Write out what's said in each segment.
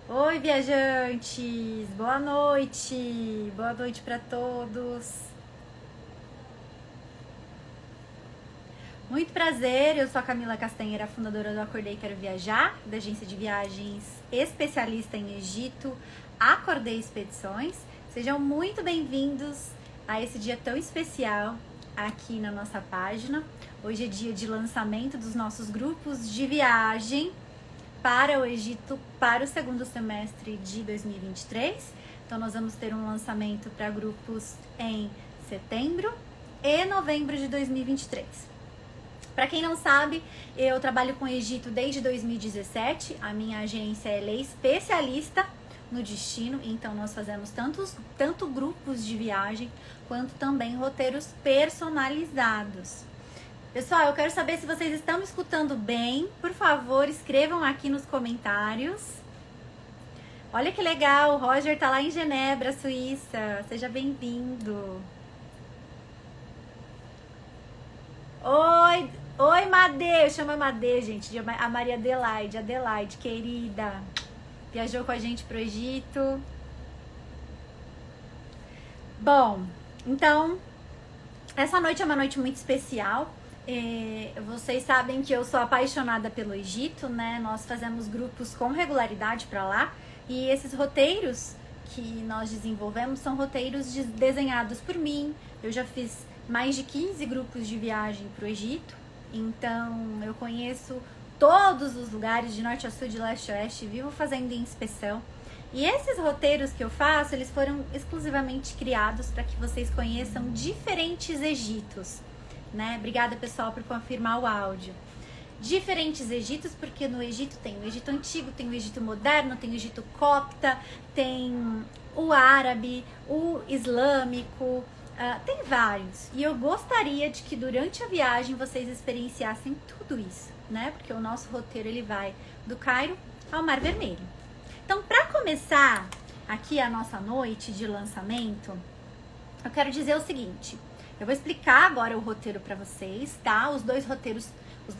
Oi, viajantes! Boa noite! Boa noite para todos! Muito prazer, eu sou a Camila Castanheira, fundadora do Acordei Quero Viajar, da agência de viagens especialista em Egito, Acordei Expedições. Sejam muito bem-vindos a esse dia tão especial aqui na nossa página. Hoje é dia de lançamento dos nossos grupos de viagem para o Egito para o segundo semestre de 2023. Então nós vamos ter um lançamento para grupos em setembro e novembro de 2023. Para quem não sabe, eu trabalho com o Egito desde 2017. A minha agência é especialista no destino, então nós fazemos tanto grupos de viagem quanto também roteiros personalizados. Pessoal, eu quero saber se vocês estão me escutando bem. Por favor, escrevam aqui nos comentários. Olha que legal, o Roger tá lá em Genebra, Suíça. Seja bem-vindo. Oi, Madê. Eu chamo a Madê, gente. A Maria Adelaide, querida. Viajou com a gente pro Egito. Bom, então, essa noite é uma noite muito especial. Vocês sabem que eu sou apaixonada pelo Egito, né? Nós fazemos grupos com regularidade para lá e esses roteiros que nós desenvolvemos são roteiros desenhados por mim. Eu já fiz mais de 15 grupos de viagem para o Egito, então eu conheço todos os lugares de norte a sul, de leste a oeste, vivo fazendo inspeção. E esses roteiros que eu faço, eles foram exclusivamente criados para que vocês conheçam diferentes Egitos. Né? Obrigada, pessoal, por confirmar o áudio. Diferentes Egitos, porque no Egito tem o Egito antigo, tem o Egito moderno, tem o Egito copta, tem o árabe, o islâmico, tem vários. E eu gostaria de que durante a viagem vocês experienciassem tudo isso, né? Porque o nosso roteiro ele vai do Cairo ao Mar Vermelho. Então, para começar aqui a nossa noite de lançamento, eu quero dizer o seguinte. Eu vou explicar agora o roteiro para vocês, tá? Os dois roteiros,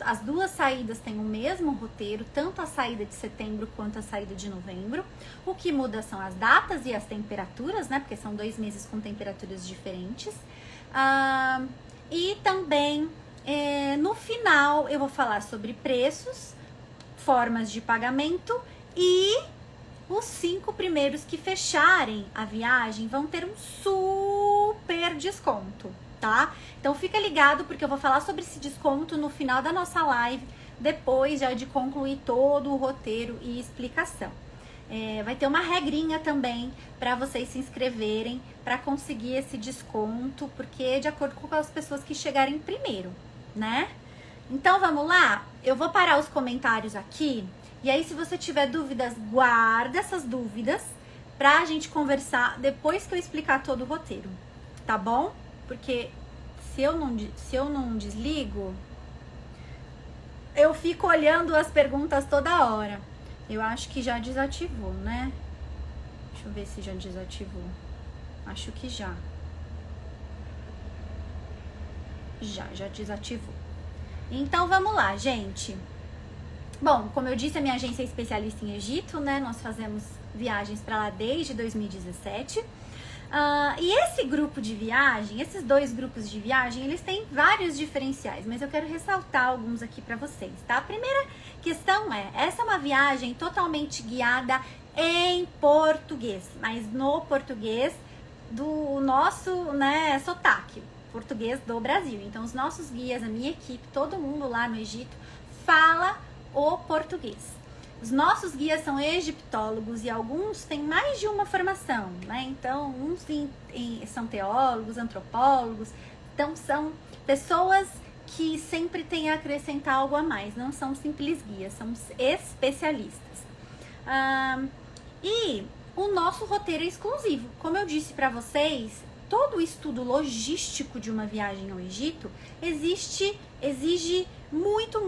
as duas saídas têm o mesmo roteiro, tanto a saída de setembro quanto a saída de novembro. O que muda são as datas e as temperaturas, né? Porque são 2 meses com temperaturas diferentes. E também, no final, eu vou falar sobre preços, formas de pagamento e os 5 primeiros que fecharem a viagem vão ter um super desconto. Tá? Então fica ligado porque eu vou falar sobre esse desconto no final da nossa live, depois já de concluir todo o roteiro e explicação. Vai ter uma regrinha também para vocês se inscreverem para conseguir esse desconto, porque é de acordo com as pessoas que chegarem primeiro, né? Então vamos lá? Eu vou parar os comentários aqui e aí se você tiver dúvidas, guarda essas dúvidas pra gente conversar depois que eu explicar todo o roteiro, tá bom? Porque se eu não desligo, eu fico olhando as perguntas toda hora. Eu acho que já desativou, né? Deixa eu ver se já desativou. Acho que já. Já desativou. Então vamos lá, gente. Bom, como eu disse, a minha agência é especialista em Egito, né? Nós fazemos viagens para lá desde 2017. E esse grupo de viagem, esses 2 grupos de viagem, eles têm vários diferenciais, mas eu quero ressaltar alguns aqui para vocês, tá? A primeira questão essa é uma viagem totalmente guiada em português, mas no português do nosso, né, sotaque, português do Brasil. Então, os nossos guias, a minha equipe, todo mundo lá no Egito fala o português. Os nossos guias são egiptólogos e alguns têm mais de uma formação, né? Então, uns são teólogos, antropólogos, então são pessoas que sempre têm a acrescentar algo a mais, não são simples guias, são especialistas. E o nosso roteiro é exclusivo. Como eu disse para vocês, todo o estudo logístico de uma viagem ao Egito exige muito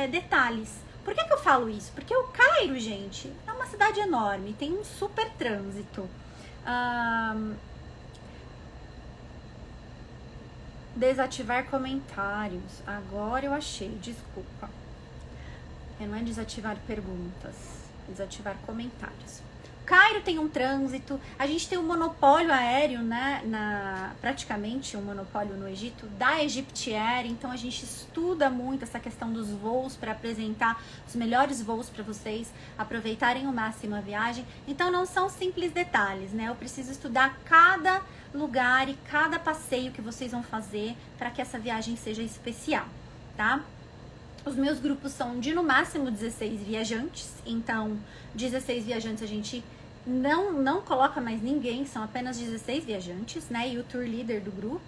detalhes. Por que eu falo isso? Porque o Cairo, gente, é uma cidade enorme, tem um super trânsito. Desativar comentários. Agora eu achei, desculpa. Não é desativar perguntas. Desativar comentários. Cairo tem um trânsito, a gente tem um monopólio aéreo, né, praticamente um monopólio no Egito, da Egypt Air, então a gente estuda muito essa questão dos voos para apresentar os melhores voos para vocês aproveitarem ao máximo a viagem. Então não são simples detalhes, né, eu preciso estudar cada lugar e cada passeio que vocês vão fazer para que essa viagem seja especial, tá? Os meus grupos são de no máximo 16 viajantes, então 16 viajantes a gente não coloca mais ninguém, são apenas 16 viajantes, né? E o tour leader do grupo.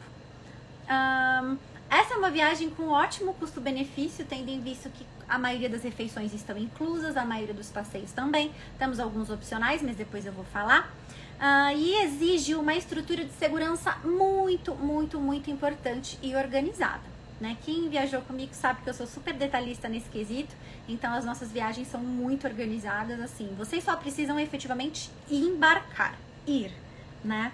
Essa é uma viagem com ótimo custo-benefício, tendo em vista que a maioria das refeições estão inclusas, a maioria dos passeios também. Temos alguns opcionais, mas depois eu vou falar. E exige uma estrutura de segurança muito, muito, muito importante e organizada. Né? Quem viajou comigo sabe que eu sou super detalhista nesse quesito, então as nossas viagens são muito organizadas, assim, vocês só precisam efetivamente embarcar, né?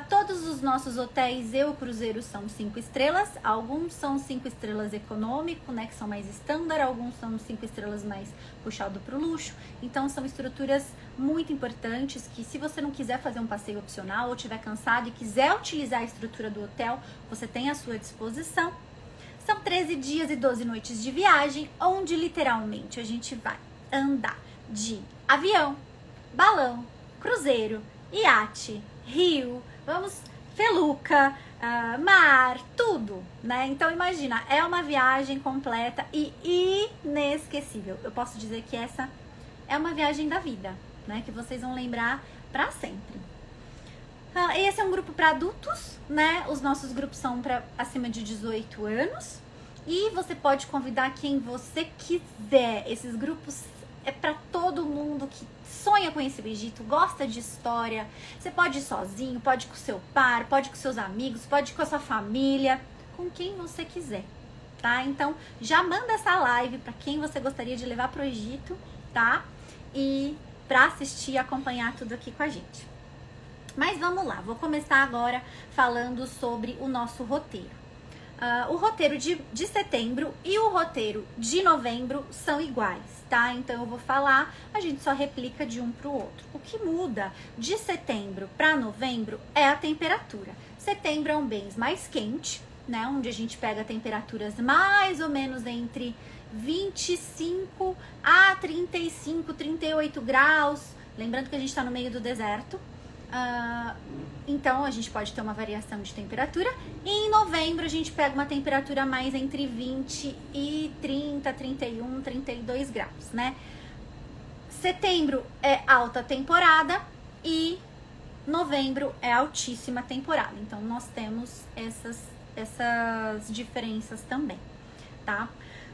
Todos os nossos hotéis e o cruzeiro são 5 estrelas, alguns são 5 estrelas econômico, né, que são mais standard, alguns são 5 estrelas mais puxado pro luxo, então são estruturas muito importantes que se você não quiser fazer um passeio opcional ou estiver cansado e quiser utilizar a estrutura do hotel, você tem à sua disposição. São 13 dias e 12 noites de viagem, onde literalmente a gente vai andar de avião, balão, cruzeiro, iate, rio, feluca, mar, tudo, né? Então imagina, é uma viagem completa e inesquecível. Eu posso dizer que essa é uma viagem da vida, né? Que vocês vão lembrar pra sempre. Esse é um grupo para adultos, né? Os nossos grupos são para acima de 18 anos. E você pode convidar quem você quiser. Esses grupos é para todo mundo que sonha conhecer o Egito, gosta de história. Você pode ir sozinho, pode ir com seu par, pode ir com seus amigos, pode ir com a sua família, com quem você quiser, tá? Então, já manda essa live para quem você gostaria de levar pro Egito, tá? E para assistir e acompanhar tudo aqui com a gente. Mas vamos lá, vou começar agora falando sobre o nosso roteiro. O roteiro de setembro e o roteiro de novembro são iguais, tá? Então eu vou falar, a gente só replica de um para o outro. O que muda de setembro para novembro é a temperatura. Setembro é um mês mais quente, né? Onde a gente pega temperaturas mais ou menos entre 25 a 35, 38 graus. Lembrando que a gente está no meio do deserto. Então a gente pode ter uma variação de temperatura. E em novembro a gente pega uma temperatura mais entre 20 e 30, 31, 32 graus, né? Setembro é alta temporada e novembro é altíssima temporada. Então nós temos essas diferenças também, tá?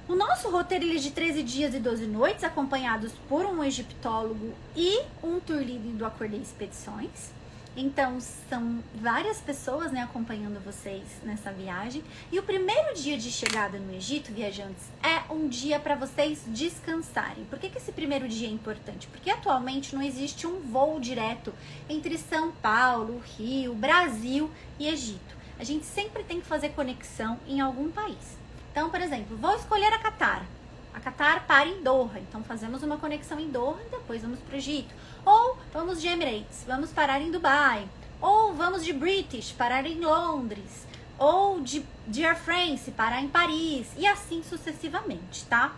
O nosso roteiro ele é de 13 dias e 12 noites, acompanhados por um egiptólogo e um tour leader do Acordei Expedições. Então, são várias pessoas, né, acompanhando vocês nessa viagem. E o primeiro dia de chegada no Egito, viajantes, é um dia para vocês descansarem. Por que esse primeiro dia é importante? Porque atualmente não existe um voo direto entre São Paulo, Rio, Brasil e Egito. A gente sempre tem que fazer conexão em algum país. Então, por exemplo, vou escolher a Qatar. A Qatar para em Doha, então fazemos uma conexão em Doha e depois vamos para o Egito. Ou vamos de Emirates, vamos parar em Dubai. Ou vamos de British, parar em Londres. Ou de Air France, parar em Paris. E assim sucessivamente, tá?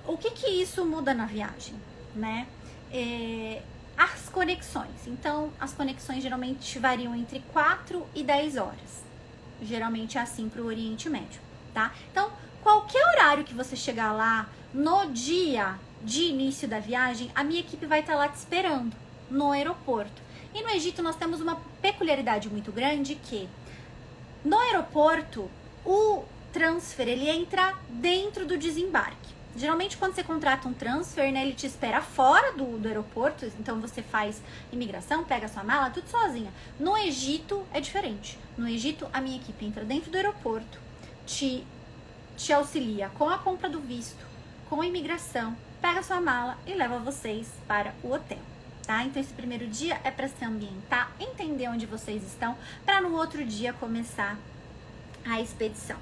O que isso muda na viagem, né? As conexões. Então, as conexões geralmente variam entre 4 e 10 horas. Geralmente é assim para o Oriente Médio, tá? Então, qualquer horário que você chegar lá, no dia de início da viagem, a minha equipe vai estar lá te esperando, no aeroporto. E no Egito nós temos uma peculiaridade muito grande que, no aeroporto, o transfer, ele entra dentro do desembarque. Geralmente quando você contrata um transfer, né, ele te espera fora do aeroporto, então você faz imigração, pega sua mala, tudo sozinha. No Egito é diferente. No Egito, a minha equipe entra dentro do aeroporto, te auxilia com a compra do visto, com a imigração, pega sua mala e leva vocês para o hotel, tá? Então esse primeiro dia é para se ambientar, entender onde vocês estão, para no outro dia começar a expedição.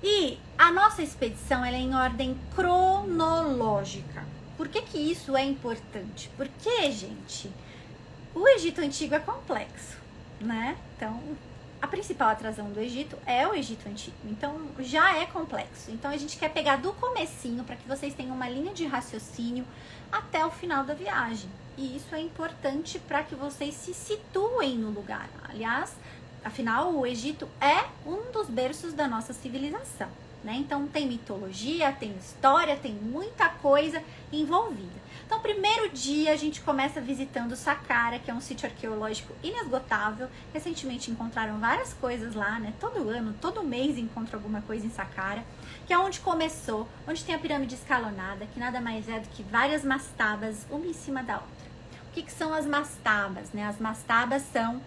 E a nossa expedição ela é em ordem cronológica, Por que isso é importante? Porque, gente, o Egito Antigo é complexo, né? Então, a principal atração do Egito é o Egito Antigo. Então, já é complexo. Então, a gente quer pegar do comecinho para que vocês tenham uma linha de raciocínio até o final da viagem. E isso é importante para que vocês se situem no lugar. Aliás, afinal, o Egito é um dos berços da nossa civilização, né? Então, tem mitologia, tem história, tem muita coisa envolvida. Então, primeiro dia a gente começa visitando Saqqara, que é um sítio arqueológico inesgotável. Recentemente encontraram várias coisas lá, né? Todo ano, todo mês encontra alguma coisa em Saqqara, que é onde começou, onde tem a pirâmide escalonada, que nada mais é do que várias mastabas, uma em cima da outra. O que são as mastabas, né? As mastabas são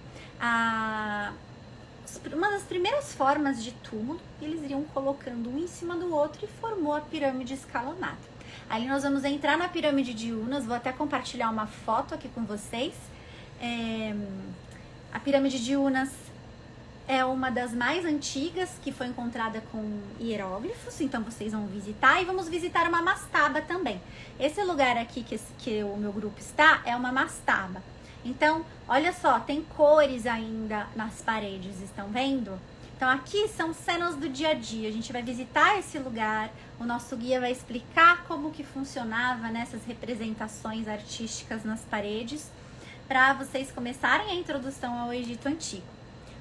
uma das primeiras formas de túmulo. Eles iriam colocando um em cima do outro e formou a pirâmide escalonada. Ali nós vamos entrar na pirâmide de Unas, vou até compartilhar uma foto aqui com vocês. A pirâmide de Unas é uma das mais antigas, que foi encontrada com hieróglifos, então vocês vão visitar. E vamos visitar uma mastaba também. Esse lugar aqui que o meu grupo está é uma mastaba. Então, olha só, tem cores ainda nas paredes, estão vendo? Então, aqui são cenas do dia a dia. A gente vai visitar esse lugar, o nosso guia vai explicar como que funcionava nessas representações artísticas nas paredes, para vocês começarem a introdução ao Egito Antigo.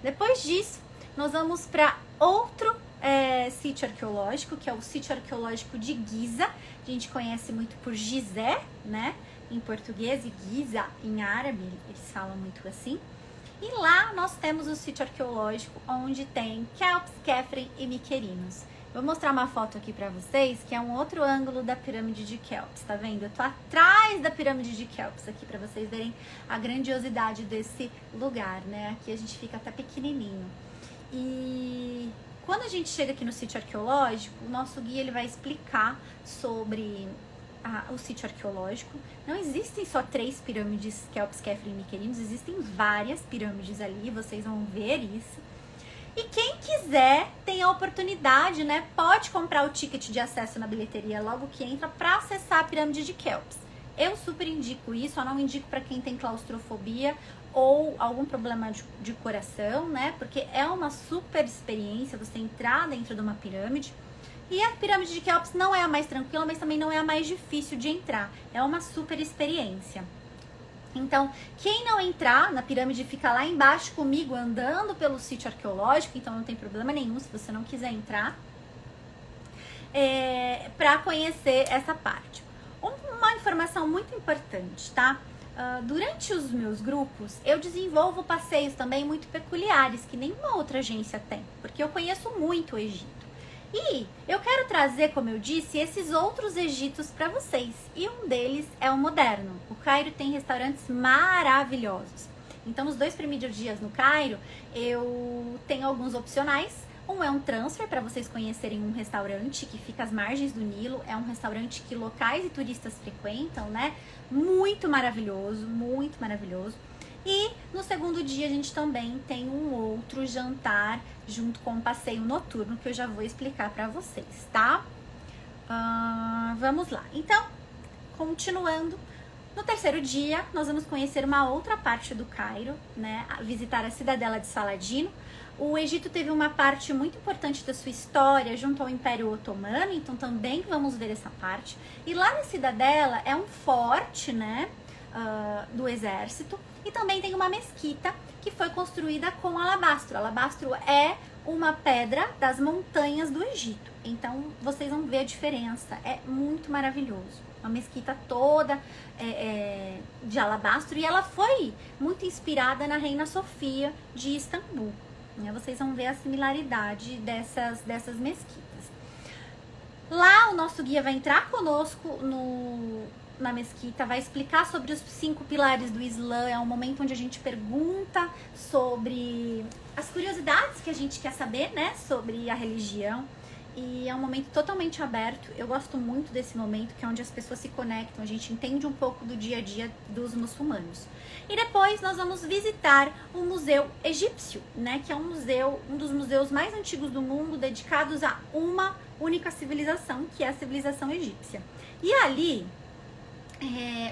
Depois disso, nós vamos para outro sítio arqueológico, que é o sítio arqueológico de Giza. A gente conhece muito por Gizé, né? Em português, e Giza em árabe, eles falam muito assim. E lá nós temos o sítio arqueológico onde tem Kelps, Khafre e Miquerinos. Vou mostrar uma foto aqui pra vocês, que é um outro ângulo da pirâmide de Kelps, tá vendo? Eu tô atrás da pirâmide de Kelps aqui pra vocês verem a grandiosidade desse lugar, né? Aqui a gente fica até pequenininho. E quando a gente chega aqui no sítio arqueológico, o nosso guia ele vai explicar sobre o sítio arqueológico. Não existem só 3 pirâmides, Kelps, Khafre e Miquerinos, existem várias pirâmides ali, vocês vão ver isso. E quem quiser tem a oportunidade, né? Pode comprar o ticket de acesso na bilheteria logo que entra para acessar a pirâmide de Kelps. Eu super indico isso, eu não indico para quem tem claustrofobia ou algum problema de coração, né? Porque é uma super experiência você entrar dentro de uma pirâmide. E a pirâmide de Kelps não é a mais tranquila, mas também não é a mais difícil de entrar. É uma super experiência. Então, quem não entrar na pirâmide fica lá embaixo comigo andando pelo sítio arqueológico, então não tem problema nenhum se você não quiser entrar, para conhecer essa parte. Uma informação muito importante, tá? Durante os meus grupos, eu desenvolvo passeios também muito peculiares, que nenhuma outra agência tem, porque eu conheço muito o Egito. E eu quero trazer, como eu disse, esses outros Egitos para vocês. E um deles é o moderno. O Cairo tem restaurantes maravilhosos. Então, nos 2 primeiros dias no Cairo, eu tenho alguns opcionais. Um é um transfer para vocês conhecerem um restaurante que fica às margens do Nilo. É um restaurante que locais e turistas frequentam, né? Muito maravilhoso, muito maravilhoso. E no segundo dia a gente também tem um outro jantar junto com um passeio noturno que eu já vou explicar para vocês, tá? Vamos lá. Então, continuando, no terceiro dia nós vamos conhecer uma outra parte do Cairo, né? Visitar a cidadela de Saladino. O Egito teve uma parte muito importante da sua história junto ao Império Otomano, então também vamos ver essa parte. E lá na cidadela é um forte, né? Do exército. E também tem uma mesquita que foi construída com alabastro. Alabastro é uma pedra das montanhas do Egito. Então, vocês vão ver a diferença. É muito maravilhoso. Uma mesquita toda de alabastro. E ela foi muito inspirada na Reina Sofia de Istambul. Vocês vão ver a similaridade dessas mesquitas. Lá, o nosso guia vai entrar conosco na mesquita, vai explicar sobre os 5 pilares do Islã. É um momento onde a gente pergunta sobre as curiosidades que a gente quer saber, né, sobre a religião. E é um momento totalmente aberto. Eu gosto muito desse momento, que é onde as pessoas se conectam, a gente entende um pouco do dia a dia dos muçulmanos. E depois nós vamos visitar o Museu Egípcio, né, que é um dos museus mais antigos do mundo, dedicados a uma única civilização, que é a civilização egípcia. E ali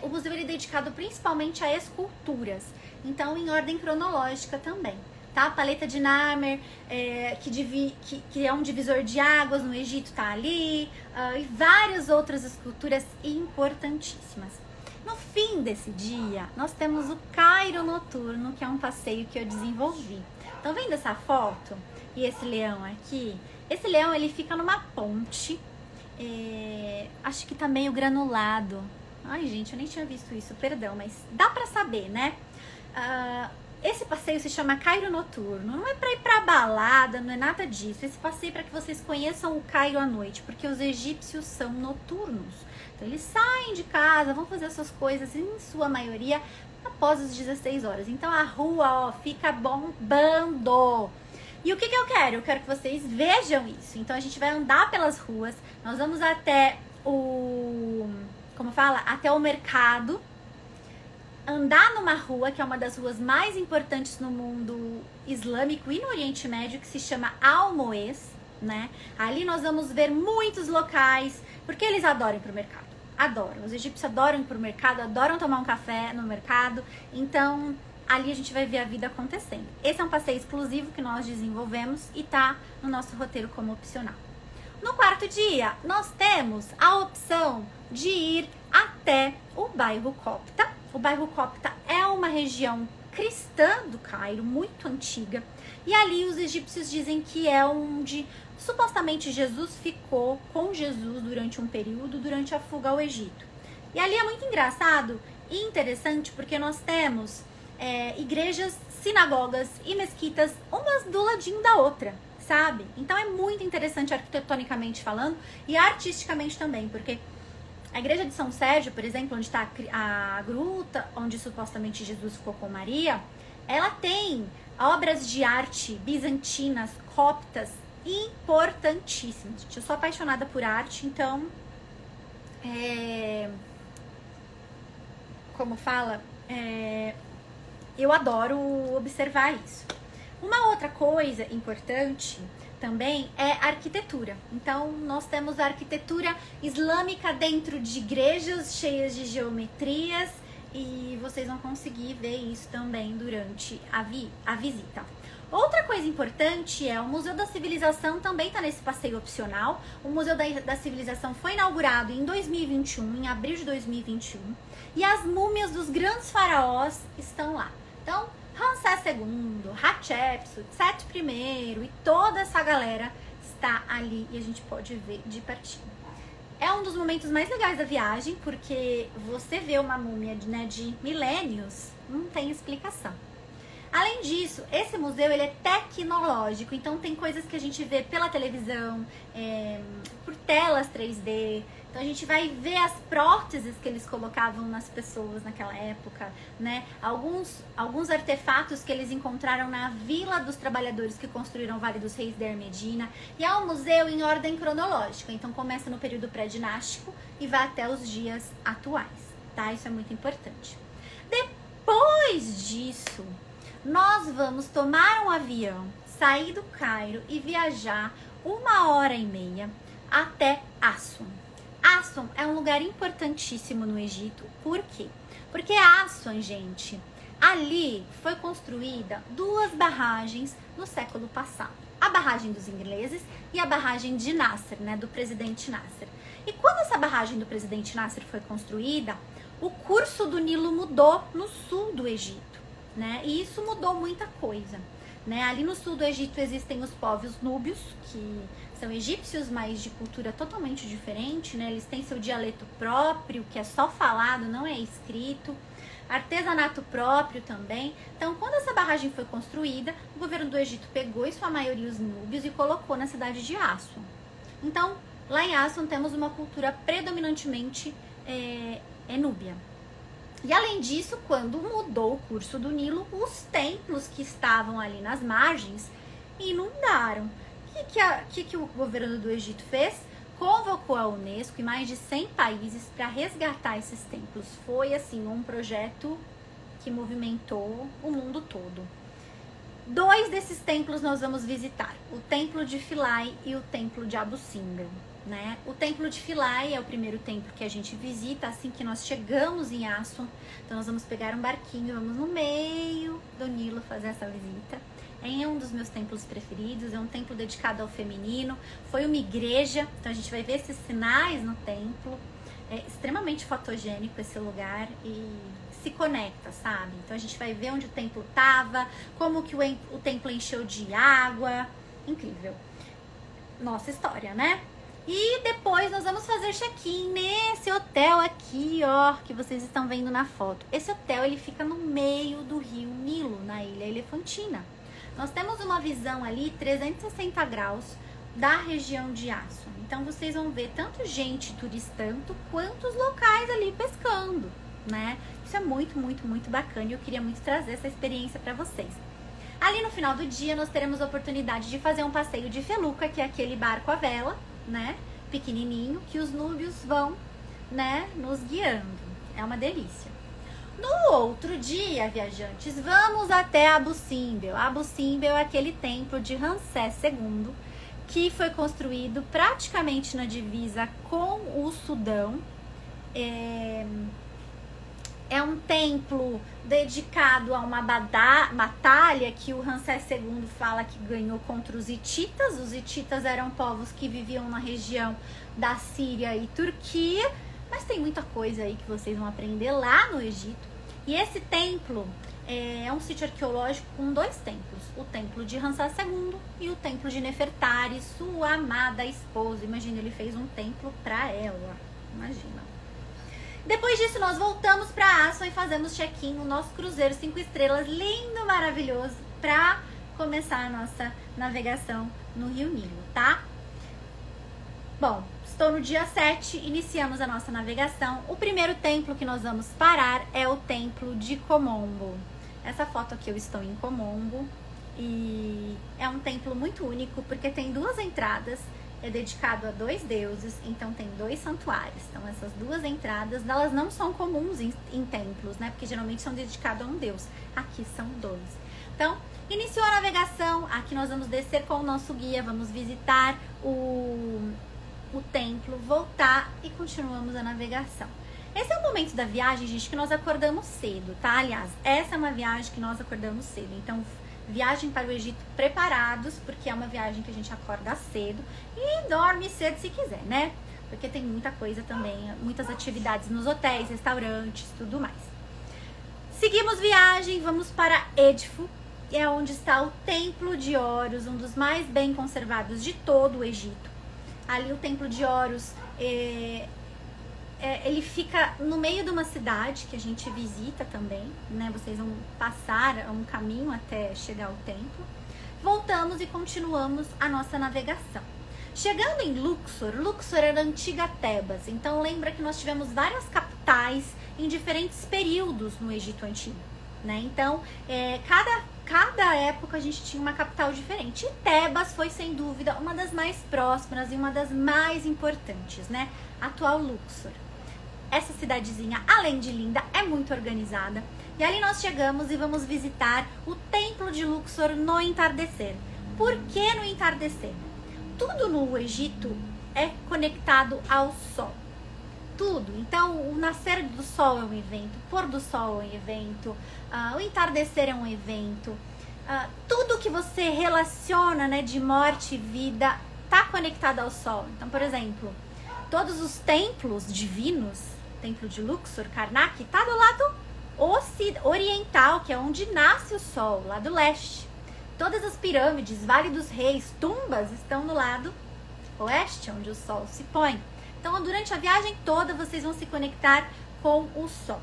O museu ele é dedicado principalmente a esculturas, então em ordem cronológica também. Tá? A paleta de Narmer, que é um divisor de águas no Egito, tá ali, e várias outras esculturas importantíssimas. No fim desse dia, nós temos o Cairo Noturno, que é um passeio que eu desenvolvi. Estão vendo essa foto? E esse leão aqui? Esse leão, ele fica numa ponte, acho que tá meio granulado. Ai, gente, eu nem tinha visto isso, perdão, mas dá pra saber, né? Esse passeio se chama Cairo Noturno. Não é pra ir pra balada, não é nada disso. Esse passeio é pra que vocês conheçam o Cairo à noite, porque os egípcios são noturnos. Então, eles saem de casa, vão fazer as suas coisas, em sua maioria, após as 16 horas. Então, a rua, ó, fica bombando. E o que eu quero? Eu quero que vocês vejam isso. Então, a gente vai andar pelas ruas. Nós vamos até até o mercado. Andar numa rua, que é uma das ruas mais importantes no mundo islâmico e no Oriente Médio, que se chama Almoez, né? Ali nós vamos ver muitos locais, porque eles adoram ir pro mercado. Adoram. Os egípcios adoram ir pro mercado, adoram tomar um café no mercado. Então, ali a gente vai ver a vida acontecendo. Esse é um passeio exclusivo que nós desenvolvemos e tá no nosso roteiro como opcional. No quarto dia, nós temos a opção de ir até o bairro Copta. O bairro Copta é uma região cristã do Cairo, muito antiga. E ali os egípcios dizem que é onde supostamente Jesus ficou com Jesus durante um período, durante a fuga ao Egito. E ali é muito engraçado e interessante porque nós temos igrejas, sinagogas e mesquitas, umas do ladinho da outra, sabe? Então é muito interessante arquitetonicamente falando e artisticamente também, porque a igreja de São Sérgio, por exemplo, onde está a gruta, onde supostamente Jesus ficou com Maria, ela tem obras de arte bizantinas, coptas, importantíssimas. Eu sou apaixonada por arte, então, eu adoro observar isso. Uma outra coisa importante também é a arquitetura. Então, nós temos a arquitetura islâmica dentro de igrejas cheias de geometrias e vocês vão conseguir ver isso também durante a visita. Outra coisa importante é o Museu da Civilização, também está nesse passeio opcional. O Museu da Civilização foi inaugurado em 2021, em abril de 2021, e as múmias dos grandes faraós estão lá. Então, Ramsés II, Hatshepsut, Sete I e toda essa galera está ali e a gente pode ver de pertinho. É um dos momentos mais legais da viagem, porque você vê uma múmia de milênios, não tem explicação. Além disso, esse museu ele é tecnológico, então tem coisas que a gente vê pela televisão, por telas 3D. Então a gente vai ver as próteses que eles colocavam nas pessoas naquela época, né? Alguns artefatos que eles encontraram na Vila dos Trabalhadores que construíram o Vale dos Reis de Medina. E é um museu em ordem cronológica, então começa no período pré-dinástico e vai até os dias atuais, tá? Isso é muito importante. Depois disso, nós vamos tomar um avião, sair do Cairo e viajar 1h30 até Assuan. Assuan é um lugar importantíssimo no Egito. Por quê? Porque Assuan, gente, ali foi construída 2 barragens no século passado. A barragem dos ingleses e a barragem de Nasser, né, do presidente Nasser. E quando essa barragem do presidente Nasser foi construída, o curso do Nilo mudou no sul do Egito, né? E isso mudou muita coisa, né? Ali no sul do Egito existem os povos núbios, que são egípcios, mas de cultura totalmente diferente, né? Eles têm seu dialeto próprio, que é só falado, não é escrito. Artesanato próprio também. Então, quando essa barragem foi construída, o governo do Egito pegou, em sua maioria, os núbios e colocou na cidade de Assuan. Então, lá em Assuan temos uma cultura predominantemente núbia. E além disso, quando mudou o curso do Nilo, os templos que estavam ali nas margens inundaram. O que o governo do Egito fez? Convocou a Unesco e mais de 100 países para resgatar esses templos. Foi assim um projeto que movimentou o mundo todo. Dois desses templos nós vamos visitar, o templo de Philae e o templo de Abu Simbel, né? O templo de Philae é o primeiro templo que a gente visita assim que nós chegamos em Aswan. Então nós vamos pegar um barquinho, vamos no meio do Nilo fazer essa visita. É um dos meus templos preferidos, é um templo dedicado ao feminino, foi uma igreja, então a gente vai ver esses sinais no templo. É extremamente fotogênico esse lugar e se conecta, sabe? Então a gente vai ver onde o templo tava, como que o templo encheu de água, incrível. Nossa história, né? E depois nós vamos fazer check-in nesse hotel aqui, ó, que vocês estão vendo na foto. Esse hotel, ele fica no meio do rio Nilo, na Ilha Elefantina. Nós temos uma visão ali 360 graus da região de Aswan. Então vocês vão ver tanto gente turistando quanto os locais ali pescando, né? Isso é muito, muito, muito bacana e eu queria muito trazer essa experiência para vocês. Ali no final do dia nós teremos a oportunidade de fazer um passeio de feluca, que é aquele barco à vela, né? Pequenininho, que os núbios vão, né, nos guiando. É uma delícia. No outro dia, viajantes, vamos até Abu Simbel. Abu Simbel é aquele templo de Ramsés II que foi construído praticamente na divisa com o Sudão. É um templo dedicado a uma batalha que o Ramsés II fala que ganhou contra os hititas. Os hititas eram povos que viviam na região da Síria e Turquia. Mas tem muita coisa aí que vocês vão aprender lá no Egito. E esse templo é um sítio arqueológico com dois templos. O templo de Ramsés II e o templo de Nefertari, sua amada esposa. Imagina, ele fez um templo para ela. Imagina. Depois disso, nós voltamos para Aswan e fazemos check-in no nosso cruzeiro 5 estrelas, lindo, maravilhoso, para começar a nossa navegação no Rio Nilo, tá? Bom, estou no dia 7, iniciamos a nossa navegação. O primeiro templo que nós vamos parar é o templo de Komombo. Essa foto aqui eu estou em Komombo e é um templo muito único porque tem duas entradas, é dedicado a dois deuses, então tem dois santuários. Então essas duas entradas, elas não são comuns em templos, né? Porque geralmente são dedicados a um deus. Aqui são dois. Então, iniciou a navegação, aqui nós vamos descer com o nosso guia, vamos visitar o templo, voltar e continuamos a navegação. Esse é o momento da viagem, gente, que nós acordamos cedo, tá? Aliás, essa é uma viagem que nós acordamos cedo. Então, viagem para o Egito preparados, porque é uma viagem que a gente acorda cedo e dorme cedo se quiser, né? Porque tem muita coisa também, muitas atividades nos hotéis, restaurantes, tudo mais. Seguimos viagem, vamos para Edfu, que é onde está o Templo de Horus, um dos mais bem conservados de todo o Egito. Ali o Templo de Horus, ele fica no meio de uma cidade que a gente visita também, né? Vocês vão passar um caminho até chegar ao templo. Voltamos e continuamos a nossa navegação. Chegando em Luxor, Luxor era a antiga Tebas. Então lembra que nós tivemos várias capitais em diferentes períodos no Egito Antigo, né? Então, cada época a gente tinha uma capital diferente. E Tebas foi, sem dúvida, uma das mais próximas e uma das mais importantes, né? Atual Luxor. Essa cidadezinha, além de linda, é muito organizada. E ali nós chegamos e vamos visitar o Templo de Luxor no entardecer. Por que no entardecer? Tudo no Egito é conectado ao sol. Tudo. Então, o nascer do sol é um evento, o pôr do sol é um evento, o entardecer é um evento. Tudo que você relaciona, né, de morte e vida está conectado ao sol. Então, por exemplo, todos os templos divinos, templo de Luxor, Karnak, está do lado oriental, que é onde nasce o sol, lá do leste. Todas as pirâmides, Vale dos Reis, tumbas estão no lado oeste, onde o sol se põe. Então, durante a viagem toda, vocês vão se conectar com o sol.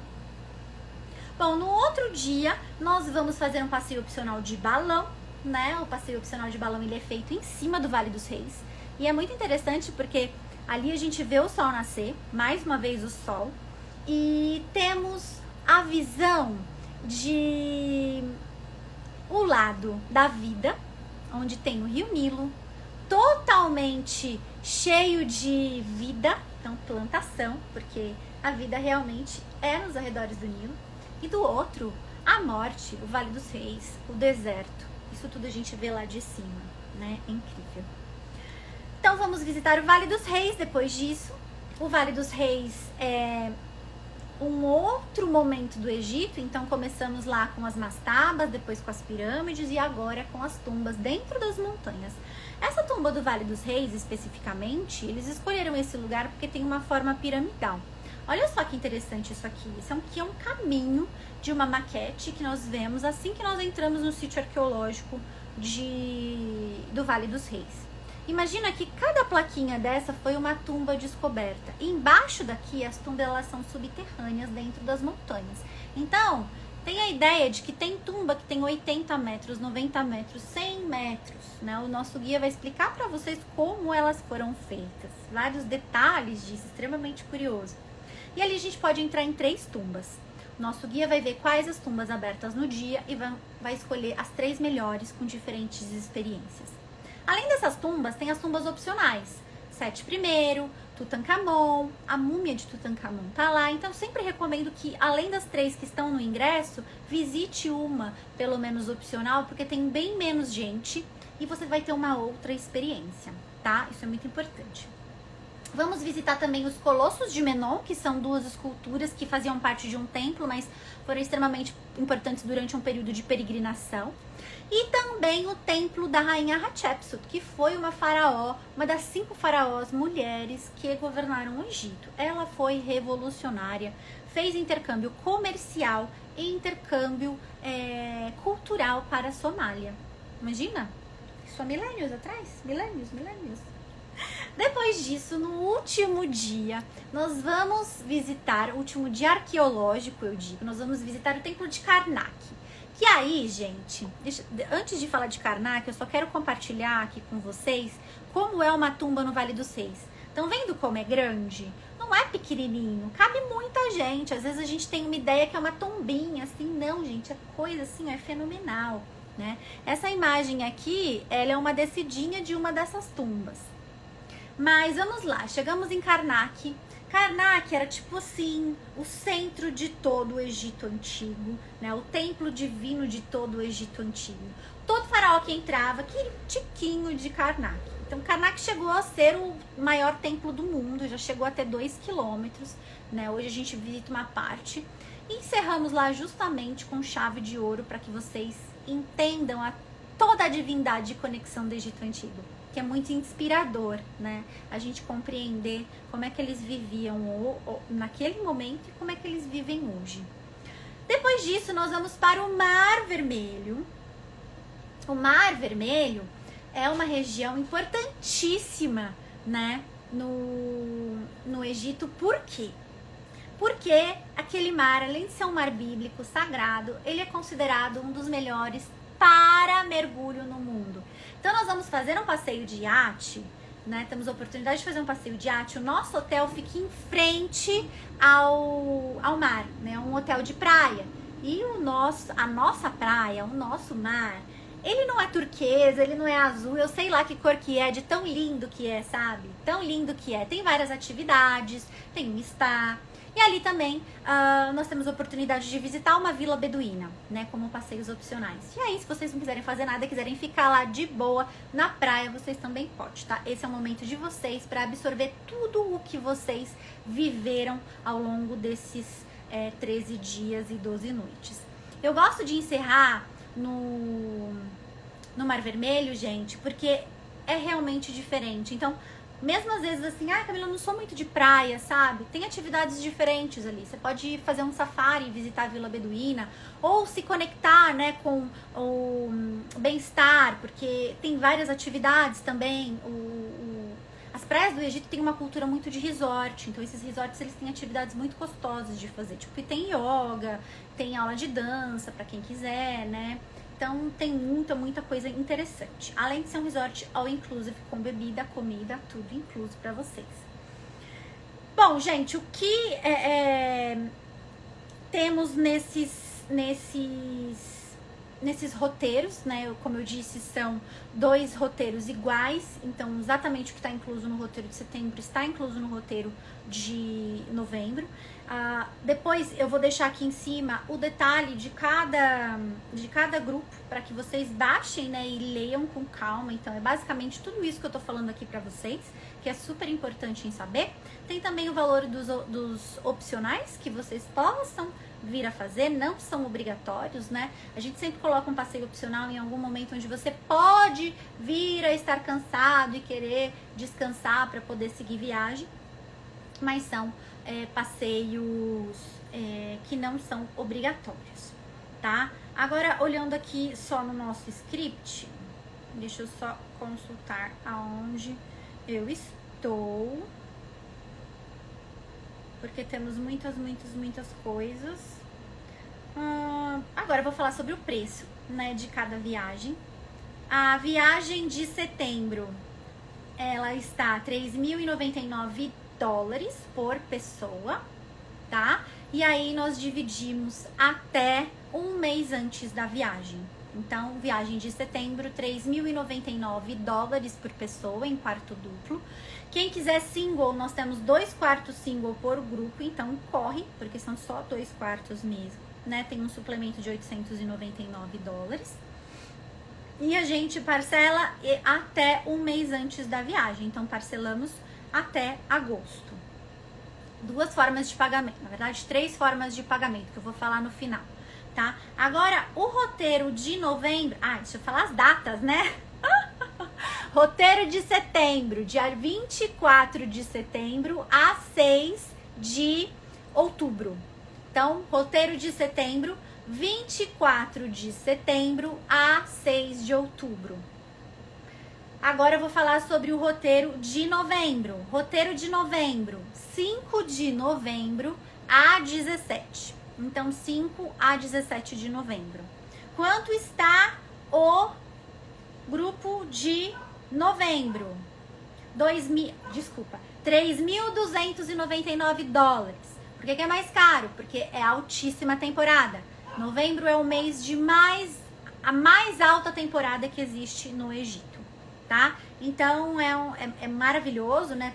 Bom, no outro dia, nós vamos fazer um passeio opcional de balão, né? O passeio opcional de balão, ele é feito em cima do Vale dos Reis. E é muito interessante porque ali a gente vê o sol nascer, mais uma vez o sol. E temos a visão de o lado da vida, onde tem o Rio Nilo, totalmente cheio de vida, então plantação, porque a vida realmente é nos arredores do Nilo. E do outro, a morte, o Vale dos Reis, o deserto, Isso tudo a gente vê lá de cima, né? É incrível. Então vamos visitar o Vale dos Reis depois disso. O Vale dos Reis é um outro momento do Egito, então começamos lá com as mastabas, depois com as pirâmides e agora com as tumbas dentro das montanhas. Essa tumba do Vale dos Reis, especificamente, eles escolheram esse lugar porque tem uma forma piramidal. Olha só que interessante isso aqui. Isso aqui é um caminho de uma maquete que nós vemos assim que nós entramos no sítio arqueológico do Vale dos Reis. Imagina que cada plaquinha dessa foi uma tumba descoberta. E embaixo daqui, as tumbas elas são subterrâneas dentro das montanhas. Então, tem a ideia de que tem tumba que tem 80 metros, 90 metros, 100 metros. Né? O nosso guia vai explicar para vocês como elas foram feitas. Vários detalhes disso, extremamente curioso. E ali a gente pode entrar em 3 tumbas. Nosso guia vai ver quais as tumbas abertas no dia e vai escolher as 3 melhores com diferentes experiências. Além dessas tumbas, tem as tumbas opcionais. Sete I, Tutankhamon, a múmia de Tutankhamon tá lá. Então, sempre recomendo que, além das 3 que estão no ingresso, visite uma, pelo menos opcional, porque tem bem menos gente e você vai ter uma outra experiência, tá? Isso é muito importante. Vamos visitar também os Colossos de Menon, que são 2 esculturas que faziam parte de um templo, mas foram extremamente importantes durante um período de peregrinação. E também o templo da rainha Hatshepsut, que foi uma faraó, uma das 5 faraós mulheres que governaram o Egito. Ela foi revolucionária, fez intercâmbio comercial e intercâmbio cultural para a Somália. Imagina? Isso há milênios atrás? Milênios. Depois disso, no último dia, nós vamos visitar, o último dia arqueológico, eu digo, nós vamos visitar o templo de Karnak. Que aí, gente, antes de falar de Karnak, eu só quero compartilhar aqui com vocês como é uma tumba no Vale dos Reis. Estão vendo como é grande? Não é pequenininho, cabe muita gente. Às vezes a gente tem uma ideia que é uma tombinha, assim, não, gente, a coisa assim é fenomenal, né? Essa imagem aqui, ela é uma descidinha de uma dessas tumbas. Mas vamos lá, chegamos em Karnak. Karnak era tipo assim, o centro de todo o Egito Antigo, né? O templo divino de todo o Egito Antigo. Todo faraó que entrava, aquele tiquinho de Karnak. Então Karnak chegou a ser o maior templo do mundo, já chegou a ter 2 quilômetros, né? Hoje a gente visita uma parte. E encerramos lá justamente com chave de ouro para que vocês entendam toda a divindade e conexão do Egito Antigo. Que é muito inspirador, né? A gente compreender como é que eles viviam naquele momento e como é que eles vivem hoje. Depois disso, nós vamos para o Mar Vermelho. O Mar Vermelho é uma região importantíssima, né? No Egito. Por quê? Porque aquele mar, além de ser um mar bíblico sagrado, ele é considerado um dos melhores para mergulho no mundo. Então nós vamos fazer um passeio de iate, né? Temos a oportunidade de fazer um passeio de iate. O nosso hotel fica em frente ao mar, né? Um hotel de praia. E a nossa praia, o nosso mar, ele não é turquesa, ele não é azul, eu sei lá que cor que é, de tão lindo que é, sabe? Tão lindo que é. Tem várias atividades, tem um spa. E ali também nós temos a oportunidade de visitar uma vila beduína, né, como passeios opcionais. E aí, se vocês não quiserem fazer nada, quiserem ficar lá de boa na praia, vocês também podem, tá? Esse é o momento de vocês para absorver tudo o que vocês viveram ao longo desses 13 dias e 12 noites. Eu gosto de encerrar no Mar Vermelho, gente, porque é realmente diferente. Então, mesmo às vezes assim, Camila, eu não sou muito de praia, sabe? Tem atividades diferentes ali. Você pode fazer um safari, visitar a Vila Beduína, ou se conectar, né, com o bem-estar, porque tem várias atividades também. As praias do Egito têm uma cultura muito de resort, então esses resorts eles têm atividades muito gostosas de fazer. Tipo, tem yoga, tem aula de dança para quem quiser, né? Então tem muita coisa interessante. Além de ser um resort all inclusive, com bebida, comida, tudo incluso para vocês. Bom, gente, o que temos nesses nesses roteiros, né? Como eu disse, são 2 roteiros iguais, então exatamente o que está incluso no roteiro de setembro está incluso no roteiro de novembro. Depois eu vou deixar aqui em cima o detalhe de cada grupo para que vocês baixem, né, e leiam com calma. Então é basicamente tudo isso que eu tô falando aqui para vocês, que é super importante em saber. Tem também o valor dos opcionais que vocês possam vir a fazer, não são obrigatórios, né? A gente sempre coloca um passeio opcional em algum momento onde você pode vir a estar cansado e querer descansar para poder seguir viagem, mas são passeios que não são obrigatórios, tá? Agora, olhando aqui só no nosso script, deixa eu só consultar aonde eu estou, porque temos muitas coisas. Agora eu vou falar sobre o preço, né, de cada viagem. A viagem de setembro, ela está $3.099 por pessoa, tá? E aí nós dividimos até um mês antes da viagem. Então, viagem de setembro, $3.099 por pessoa em quarto duplo. Quem quiser single, nós temos 2 quartos single por grupo, então corre, porque são só 2 quartos mesmo, né? Tem um suplemento de $899. E a gente parcela até um mês antes da viagem, então parcelamos até agosto. 2 formas de pagamento, na verdade 3 formas de pagamento, que eu vou falar no final, tá? Agora, o roteiro de novembro... deixa eu falar as datas, né? Roteiro de setembro, dia 24 de setembro a 6 de outubro. Então, roteiro de setembro, 24 de setembro a 6 de outubro. Agora eu vou falar sobre o roteiro de novembro. Roteiro de novembro, 5 de novembro a 17. Então, 5 a 17 de novembro. Quanto está o grupo de novembro? $3.299. Por que é mais caro? Porque é altíssima temporada. Novembro é o mês de a mais alta temporada que existe no Egito, tá? Então é maravilhoso, né?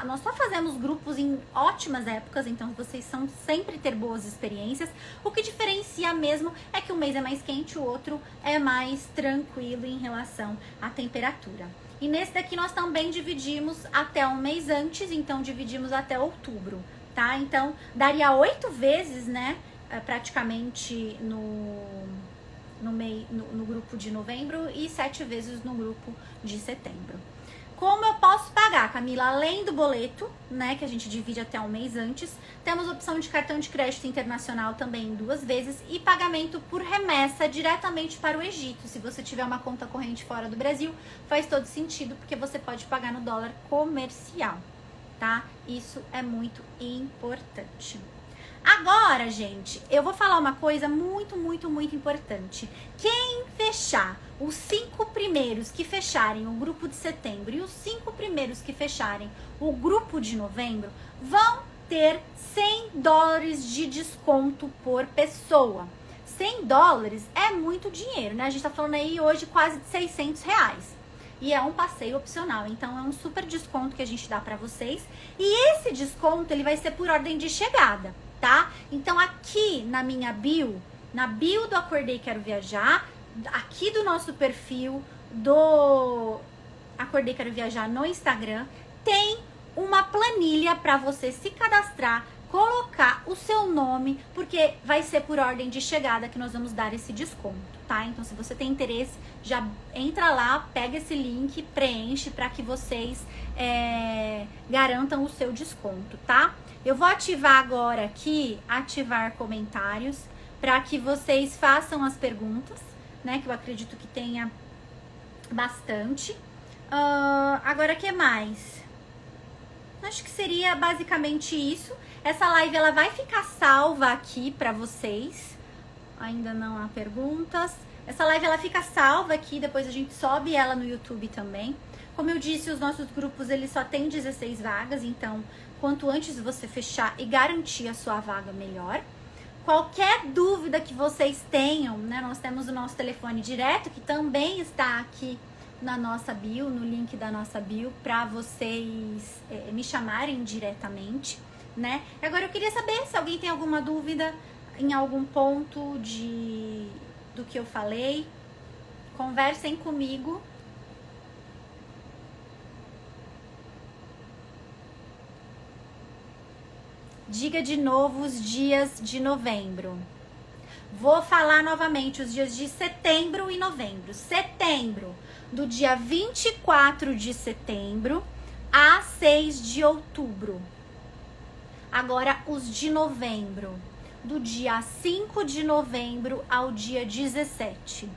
Nós só fazemos grupos em ótimas épocas, então vocês são sempre ter boas experiências. O que diferencia mesmo é que um mês é mais quente, o outro é mais tranquilo em relação à temperatura. E nesse daqui nós também dividimos até um mês antes, então dividimos até outubro, tá? Então daria 8 vezes, né? Praticamente no grupo de novembro e 7 vezes no grupo de setembro. Como eu posso pagar, Camila? Além do boleto, né, que a gente divide até um mês antes, temos opção de cartão de crédito internacional também 2 vezes e pagamento por remessa diretamente para o Egito. Se você tiver uma conta corrente fora do Brasil, faz todo sentido, porque você pode pagar no dólar comercial, tá? Isso é muito importante. Agora, gente, eu vou falar uma coisa muito importante. Quem fechar os 5 primeiros que fecharem o grupo de setembro e os 5 primeiros que fecharem o grupo de novembro vão ter $100 de desconto por pessoa. $100 é muito dinheiro, né? A gente tá falando aí hoje quase de R$600. E é um passeio opcional, então é um super desconto que a gente dá pra vocês. E esse desconto, ele vai ser por ordem de chegada, tá? Então aqui na minha bio, na bio do Acordei Quero Viajar, aqui do nosso perfil do Acordei Quero Viajar no Instagram, tem uma planilha para você se cadastrar, colocar o seu nome, porque vai ser por ordem de chegada que nós vamos dar esse desconto, tá? Então se você tem interesse, já entra lá, pega esse link, preenche para que vocês garantam o seu desconto, tá? Eu vou ativar agora aqui, ativar comentários, para que vocês façam as perguntas, né? Que eu acredito que tenha bastante. Agora, o que mais? Acho que seria basicamente isso. Essa live, ela vai ficar salva aqui para vocês. Ainda não há perguntas. Essa live, ela fica salva aqui, depois a gente sobe ela no YouTube também. Como eu disse, os nossos grupos, eles só tem 16 vagas, então quanto antes você fechar e garantir a sua vaga, melhor, Qualquer dúvida que vocês tenham, né? Nós temos o nosso telefone direto, que também está aqui na nossa bio, no link da nossa bio, para vocês me chamarem diretamente, né? Agora eu queria saber se alguém tem alguma dúvida em algum ponto do que eu falei. Conversem comigo. Diga de novo os dias de novembro. Vou falar novamente os dias de setembro e novembro. Setembro, do dia 24 de setembro a 6 de outubro. Agora, os de novembro, do dia 5 de novembro ao dia 17.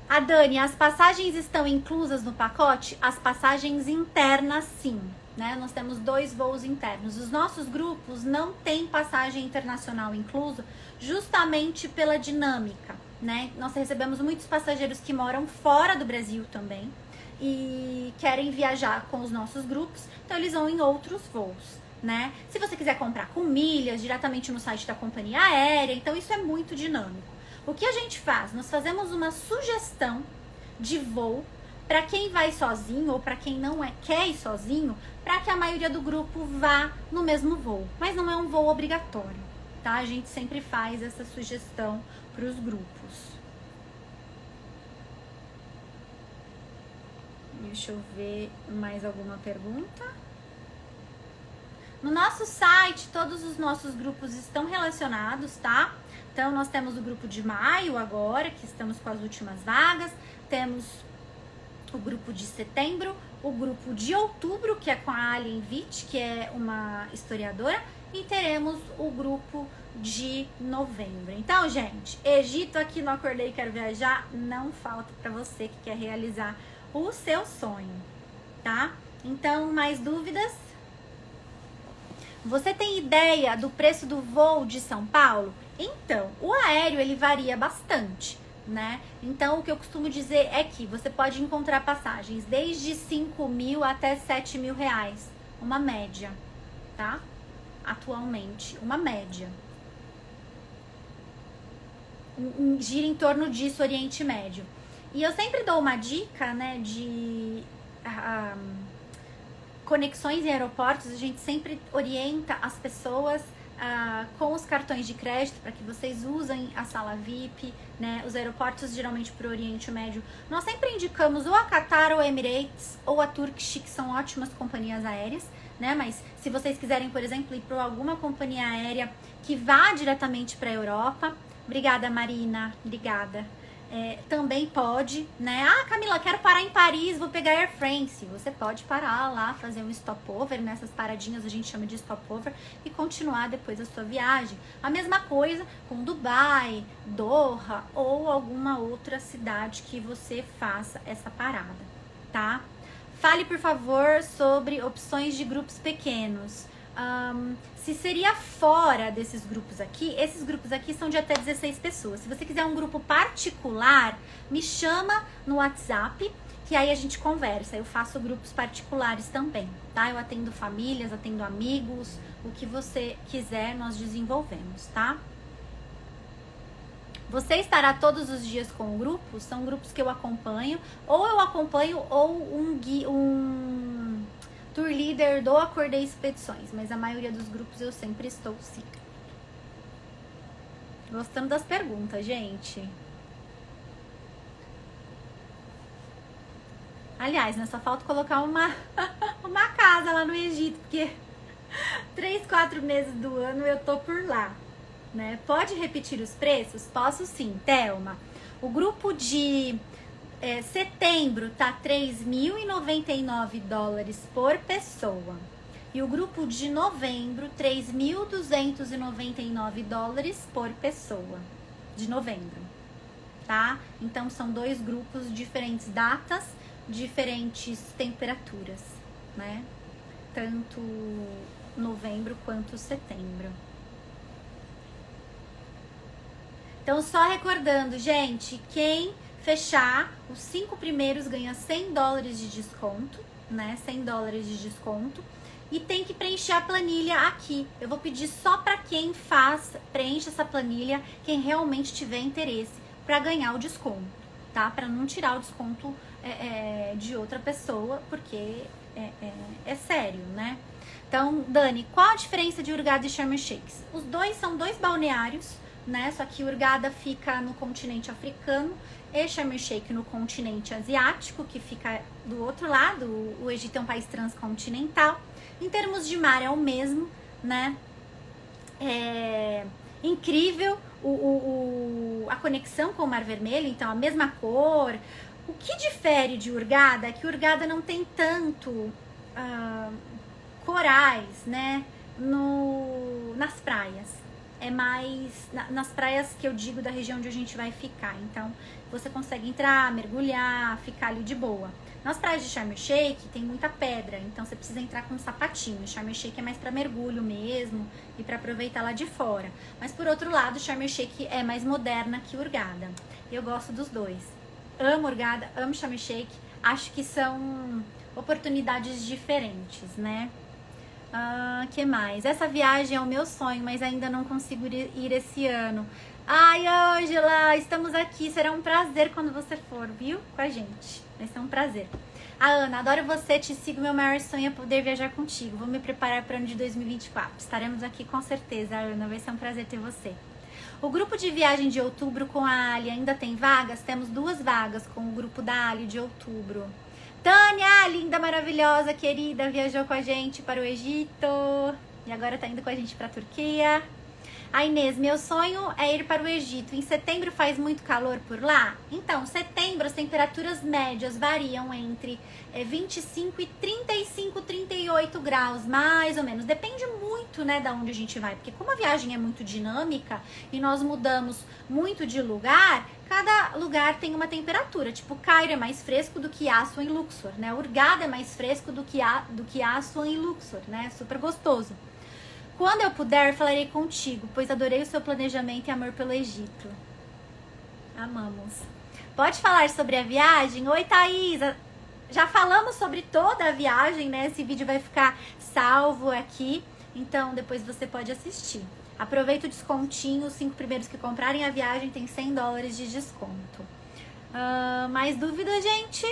A Dani, as passagens estão inclusas no pacote? As passagens internas, sim. Né? Nós temos 2 voos internos. Os nossos grupos não têm passagem internacional inclusa, justamente pela dinâmica, né? Nós recebemos muitos passageiros que moram fora do Brasil também e querem viajar com os nossos grupos, então eles vão em outros voos, né? Se você quiser comprar com milhas diretamente no site da companhia aérea, então isso é muito dinâmico. O que a gente faz? Nós fazemos uma sugestão de voo para quem vai sozinho ou para quem não quer ir sozinho, para que a maioria do grupo vá no mesmo voo. Mas não é um voo obrigatório, tá? A gente sempre faz essa sugestão para os grupos. Deixa eu ver mais alguma pergunta. No nosso site, todos os nossos grupos estão relacionados, tá? Então, nós temos o grupo de maio agora, que estamos com as últimas vagas. Temos o grupo de setembro, o grupo de outubro, que é com a Alien Witt, que é uma historiadora, e teremos o grupo de novembro. Então, gente, Egito aqui no Acordei Quero Viajar não falta para você que quer realizar o seu sonho, tá? Então, mais dúvidas? Você tem ideia do preço do voo de São Paulo? Então, o aéreo ele varia bastante, né? Então, o que eu costumo dizer é que você pode encontrar passagens desde 5 mil até 7 mil reais, uma média, tá? Atualmente, uma média. Gira em torno disso, Oriente Médio. E eu sempre dou uma dica, né, de conexões em aeroportos. A gente sempre orienta as pessoas com os cartões de crédito para que vocês usem a sala VIP, né? Os aeroportos geralmente para o Oriente Médio, nós sempre indicamos ou a Qatar ou a Emirates ou a Turkish, que são ótimas companhias aéreas, né? Mas se vocês quiserem, por exemplo, ir para alguma companhia aérea que vá diretamente para a Europa, obrigada Marina, obrigada. Também pode, né? Ah, Camila, quero parar em Paris, vou pegar Air France. Você pode parar lá, fazer um stopover, nessas paradinhas a gente chama de stopover, e continuar depois a sua viagem. A mesma coisa com Dubai, Doha ou alguma outra cidade que você faça essa parada, tá? Fale, por favor, sobre opções de grupos pequenos. Se seria fora desses grupos aqui, esses grupos aqui são de até 16 pessoas. Se você quiser um grupo particular, me chama no WhatsApp, que aí a gente conversa. Eu faço grupos particulares também, tá? Eu atendo famílias, atendo amigos, o que você quiser nós desenvolvemos, tá? Você estará todos os dias com o grupo? São grupos que eu acompanho, ou um tour leader do Acordei Expedições, mas a maioria dos grupos eu sempre estou sim. Gostando das perguntas, gente. Aliás, né, só falta colocar uma casa lá no Egito, porque 3, 4 meses do ano eu tô por lá, né? Pode repetir os preços? Posso sim, Thelma. O grupo de setembro tá $3.099 por pessoa. E o grupo de novembro, $3.299 por pessoa. De novembro, tá? Então, são 2 grupos, diferentes datas, diferentes temperaturas, né? Tanto novembro quanto setembro. Então, só recordando, gente, quem fechar, os 5 primeiros ganha $100 de desconto, né? $100 de desconto. E tem que preencher a planilha aqui. Eu vou pedir só para quem preenche essa planilha, quem realmente tiver interesse, para ganhar o desconto, tá? Para não tirar o desconto de outra pessoa, porque é sério, né? Então, Dani, qual a diferença de Hurghada e Sharm el-Sheikh? Os dois são 2 balneários, né? Só que Hurghada fica no continente africano e Sharm el-Sheikh no continente asiático, que fica do outro lado. O Egito é um país transcontinental. Em termos de mar é o mesmo, né? É incrível a conexão com o Mar Vermelho, então a mesma cor. O que difere de Hurghada é que Hurghada não tem tanto corais, né? Nas praias. É mais nas praias que eu digo da região onde a gente vai ficar. Então, você consegue entrar, mergulhar, ficar ali de boa. Nas praias de Sharm el-Sheikh tem muita pedra, então você precisa entrar com um sapatinho. Sharm el-Sheikh é mais para mergulho mesmo e para aproveitar lá de fora. Mas por outro lado, Sharm el-Sheikh é mais moderna que Hurghada. Eu gosto dos dois. Amo Hurghada, amo Sharm el-Sheikh. Acho que são oportunidades diferentes, né? Que mais? Essa viagem é o meu sonho, mas ainda não consigo ir esse ano. Ai, Ângela, estamos aqui. Será um prazer quando você for, viu? Com a gente. Vai ser um prazer. Ana, adoro você. Te sigo. Meu maior sonho é poder viajar contigo. Vou me preparar para o ano de 2024. Estaremos aqui com certeza, Ana. Vai ser um prazer ter você. O grupo de viagem de outubro com a Ali ainda tem vagas? Temos 2 vagas com o grupo da Ali de outubro. Tânia, linda, maravilhosa, querida, viajou com a gente para o Egito e agora tá indo com a gente para a Turquia. A Inês, meu sonho é ir para o Egito. Em setembro faz muito calor por lá? Então, setembro as temperaturas médias variam entre 25 e 35, 38 graus, mais ou menos. Depende muito, né, da onde a gente vai, porque como a viagem é muito dinâmica e nós mudamos muito de lugar, cada lugar tem uma temperatura. Tipo, Cairo é mais fresco do que Aswan e Luxor, né? Hurghada é mais fresco do que Aswan e Luxor, né? Super gostoso. Quando eu puder, falarei contigo, pois adorei o seu planejamento e amor pelo Egito. Amamos. Pode falar sobre a viagem? Oi, Thaís. Já falamos sobre toda a viagem, né? Esse vídeo vai ficar salvo aqui, então depois você pode assistir. Aproveita o descontinho, os 5 primeiros que comprarem a viagem tem $100 de desconto. Mais dúvida, gente?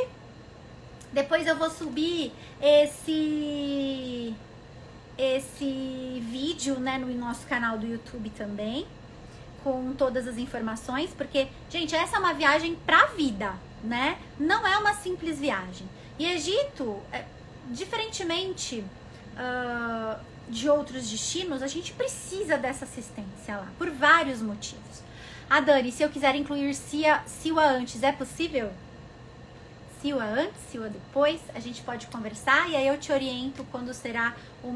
Depois eu vou subir esse vídeo, né, no nosso canal do YouTube também, com todas as informações, porque, gente, essa é uma viagem pra vida, né? Não é uma simples viagem. E Egito, diferentemente de outros destinos, a gente precisa dessa assistência lá, por vários motivos. Dani, se eu quiser incluir Siwa antes, é possível? Siwa antes, Siwa depois, a gente pode conversar e aí eu te oriento quando será a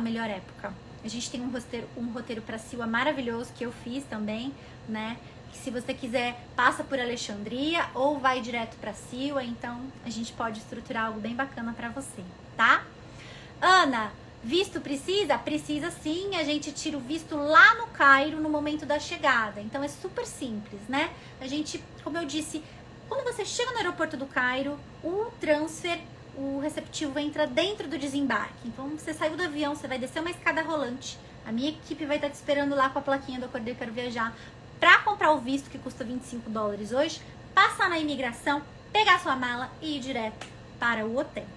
melhor época. A gente tem um roteiro para Siwa maravilhoso que eu fiz também, né? Que se você quiser, passa por Alexandria ou vai direto para Siwa, então a gente pode estruturar algo bem bacana para você, tá? Ana, visto precisa? Precisa sim, a gente tira o visto lá no Cairo no momento da chegada, então é super simples, né? A gente, como eu disse, quando você chega no aeroporto do Cairo, o transfer, o receptivo entra dentro do desembarque. Então, você saiu do avião, você vai descer uma escada rolante. A minha equipe vai estar te esperando lá com a plaquinha do Acordei Quero Viajar para comprar o visto, que custa $25 hoje, passar na imigração, pegar sua mala e ir direto para o hotel,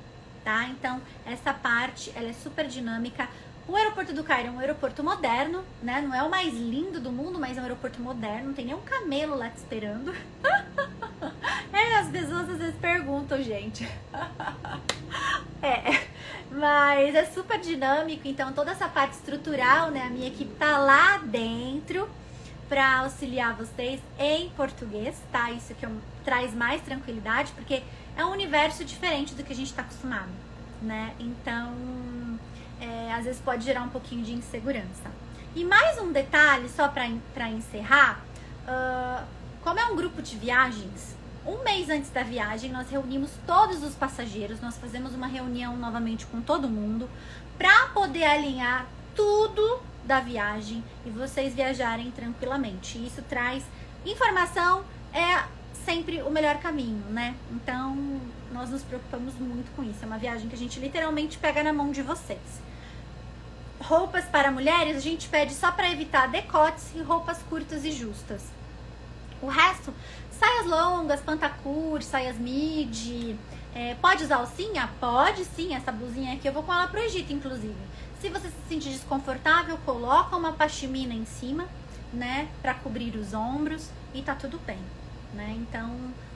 tá? Então, essa parte, ela é super dinâmica. O aeroporto do Cairo é um aeroporto moderno, né? Não é o mais lindo do mundo, mas é um aeroporto moderno. Não tem nenhum camelo lá te esperando. As pessoas às vezes perguntam, gente. Mas é super dinâmico. Então, toda essa parte estrutural, né? A minha equipe tá lá dentro para auxiliar vocês em português, tá? Isso que traz mais tranquilidade, porque é um universo diferente do que a gente tá acostumado, né? Então, às vezes pode gerar um pouquinho de insegurança. E mais um detalhe, só para encerrar, como é um grupo de viagens, um mês antes da viagem nós reunimos todos os passageiros, nós fazemos uma reunião novamente com todo mundo para poder alinhar tudo da viagem e vocês viajarem tranquilamente. Isso traz informação, é sempre o melhor caminho, né? Então, nós nos preocupamos muito com isso. É uma viagem que a gente literalmente pega na mão de vocês. Roupas para mulheres a gente pede só para evitar decotes e roupas curtas e justas. O resto, saias longas, pantacur, saias midi. Pode usar alcinha? Pode sim, essa blusinha aqui eu vou com ela pro Egito, inclusive. Se você se sentir desconfortável, coloca uma pashmina em cima, né, pra cobrir os ombros e tá tudo bem, né? Então,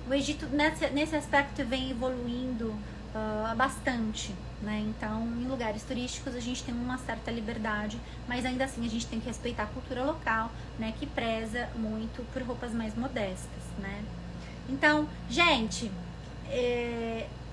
o Egito nesse aspecto vem evoluindo bastante, né? Então, em lugares turísticos a gente tem uma certa liberdade, mas ainda assim a gente tem que respeitar a cultura local, né, que preza muito por roupas mais modestas, né? Então, gente,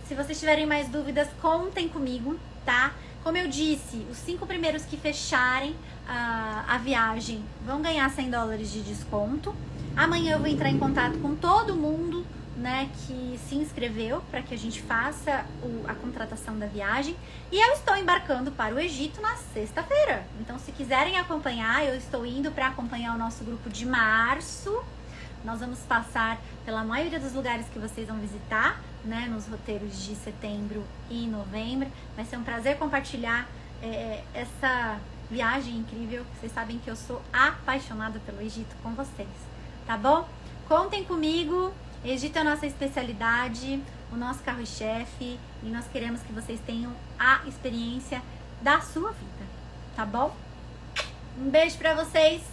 se vocês tiverem mais dúvidas, contem comigo, tá? Como eu disse, os 5 primeiros que fecharem a viagem vão ganhar $100 de desconto. Amanhã eu vou entrar em contato com todo mundo, né, que se inscreveu para que a gente faça a contratação da viagem. E eu estou embarcando para o Egito na sexta-feira. Então, se quiserem acompanhar, eu estou indo para acompanhar o nosso grupo de março. Nós vamos passar pela maioria dos lugares que vocês vão visitar, né, nos roteiros de setembro e novembro. Vai ser um prazer compartilhar essa viagem incrível. Vocês sabem que eu sou apaixonada pelo Egito com vocês, tá bom? Contem comigo. Egito é a nossa especialidade, o nosso carro-chefe, e nós queremos que vocês tenham a experiência da sua vida, tá bom? Um beijo pra vocês.